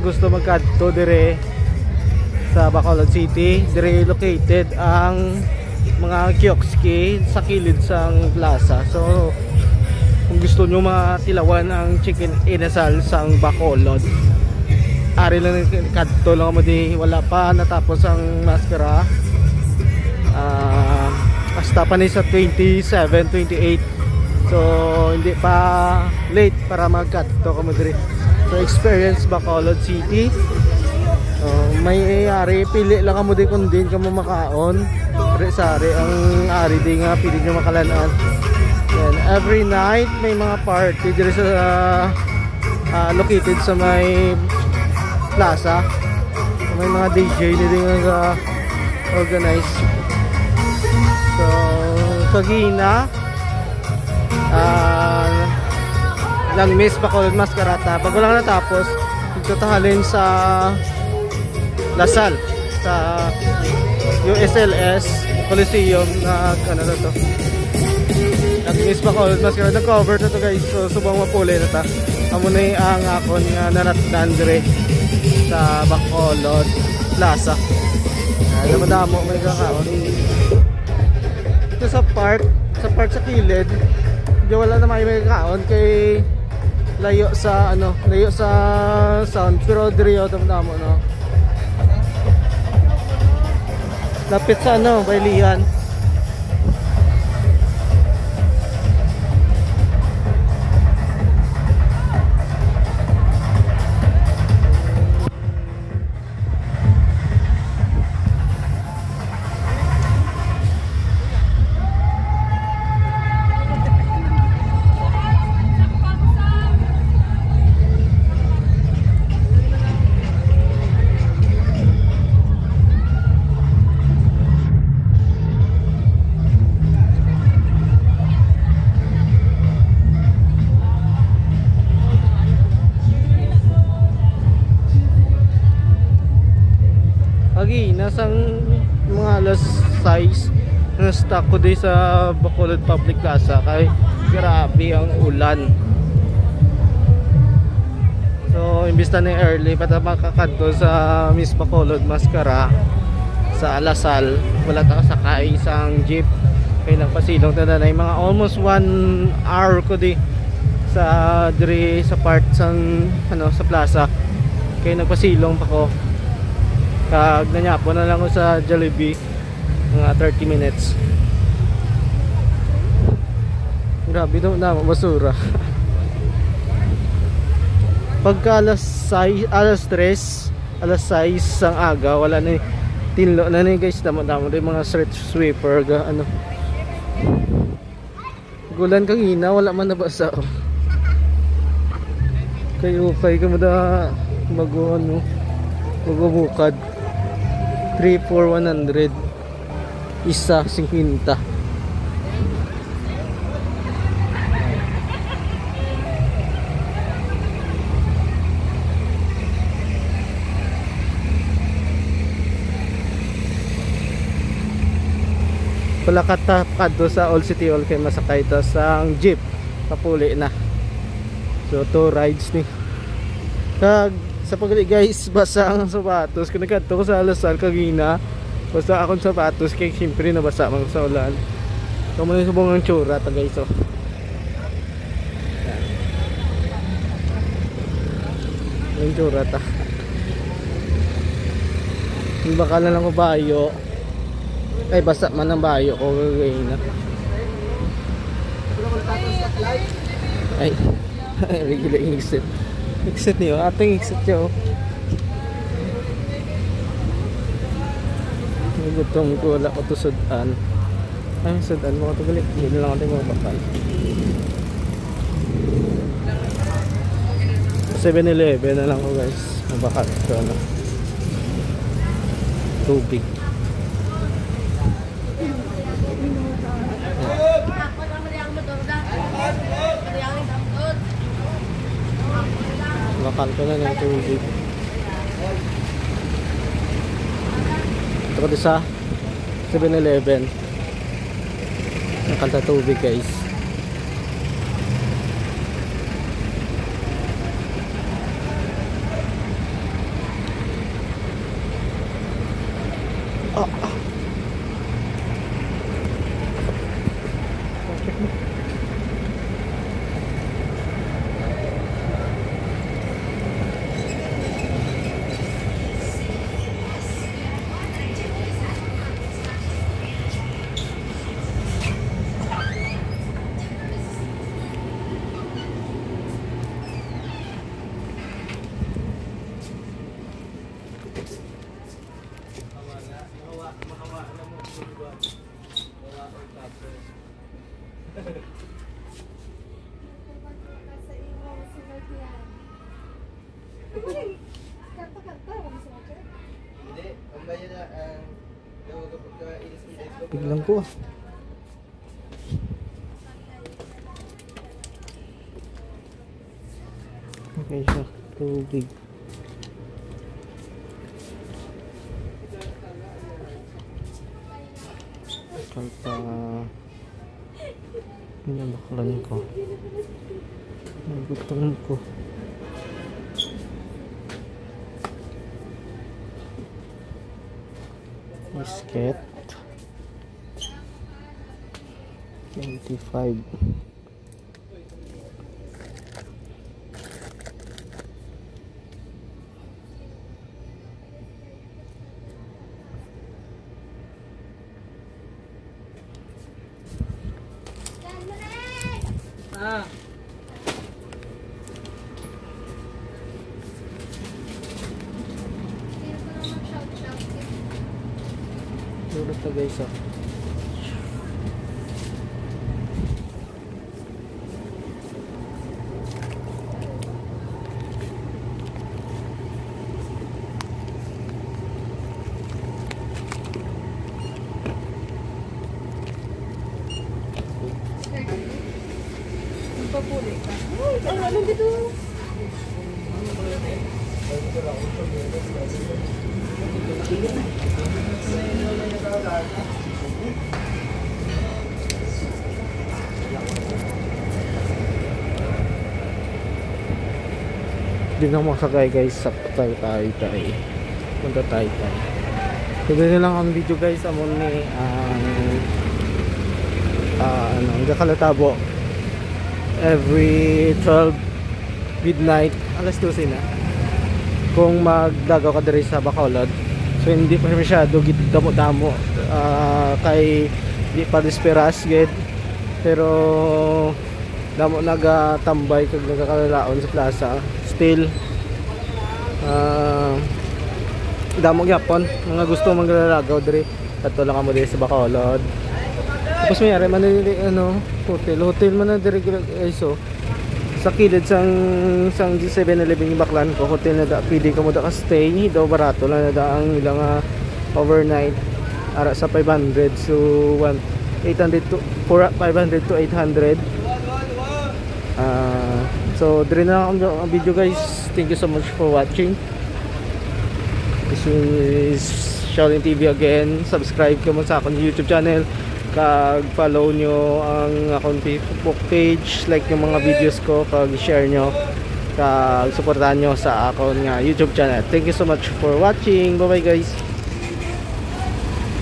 gusto magkadto dire sa Bacolod City, dire located ang mga kioski sa kilid sang plaza. So kung gusto nyo matilawan ang chicken inasal sang Bacolod, ari lang kadto lang mo di, wala pa natapos ang maskara. Hasta pa ni sa 27, 28. So hindi pa late para magkadto ka mo dire. So experience Bacolod City. May ari pili lang ka mo di kung din ka mo makaon. Sari ang ari di nga pili nyo makalanaan. And every night may mga party dire sa located sa may plaza. May mga DJ nila nga organize. So kagina lang miss Bacolod Mascarata. Pag wala natapos, itotahalin sa Lasal, sa USLS Coliseum na ano na to. Lang miss Bacolod Mascarata. Nag-cover na to guys. So subang mapuli na ta. Amo na ang akon nga naratnan dire sa Bacolod Plaza. Madamo may kakaon. Ito sa part sa kilid, di wala na may kaon kay layo sa ano, layo sa sound, pero diri damo no. Lapit sa ano, Bailihan. Nasang mga alas 6 na stuck ko din sa Bacolod Public Plaza kay grabe ang ulan. So imbis na early pata makakadto sa Miss Bacolod Mascara sa Alasal, wala ta sakay isang jeep kay nagpasilong ta na mga almost 1 hour ko di sa dire sa part sang ano sa plaza kay nagpasilong pa ko. Kag nanyapo na lang ko sa Jollibee mga 30 minutes. Grabe daw na basura. Pagka alas 3 alas 6 ang aga, wala na tinlo na ni guys, damo-damo rin mga street sweeper ga ano. Gulan kagina wala man nabasa. Kayo ka mo da bago ano, magubukad. 3 for 100, isa 50. Wala katapad sa Old City Hall kay masakay ta sa jeep papuli na. So 2 rides ni kag sa pagli guys, basa ang sapatos. Kung nagkadto ko sa Alasal kagina, basta akong sapatos kay siyempre nabasa man sa ulan. So muna subong ang tsura ta guys. So yung tsura ta. Yung baka na lang ko bayo, ay basa man ang bayo ko kagina. Ay regular exit. Exit niyo, ating exit niyo. Gutong ko wala ko to sudan. Ay sudan mo to gali. Hindi lang ating mga bakal. 7-Eleven na lang ko guys. Mabakal ito ano. Tubig. Bakal ko na ng tubig. Ito ko sa 7-Eleven. Nakanta tubig guys. Biglang ko. Okay siya. Tubig. Kalpa. Nabaklan ko. Nagutom ko. Biscuit. 25. Ah. Duro to guys, oh. Magpapuli ka. Uy, ano dito? Hindi na makasakay guys sa Tagaytay. Punta Tagaytay. Tuloy na lang ang video guys. Amon ni ang Kalatabo. Every 12 midnight, alas 12 na. Kung magdagaw ka diri sa Bacolod. So hindi pa masyado damo-damo. Kay di pa desperas gid. Pero damo nagatambay kag nagakalalaon sa plaza. Still damo gyapon mga gusto maglalagaw diri. Kadto lang kamo diri sa Bacolod. Tapos mayari man diri hotel man na diri guys. So sa kilid sang 7-Eleven yung baklan ko, hotel na da, pwede ka mo da ka stay daw, barato lang na da ang ilang overnight ara sa 500. So 500 to 800. So dire na ang video guys. Thank you so much for watching. This is Shaolin TV again. Subscribe ka mo sa akong YouTube channel, kag follow nyo ang akong Facebook page, like yung mga videos ko, kag share nyo, kag supportahan nyo sa akong YouTube channel. Thank you so much for watching. Bye bye guys.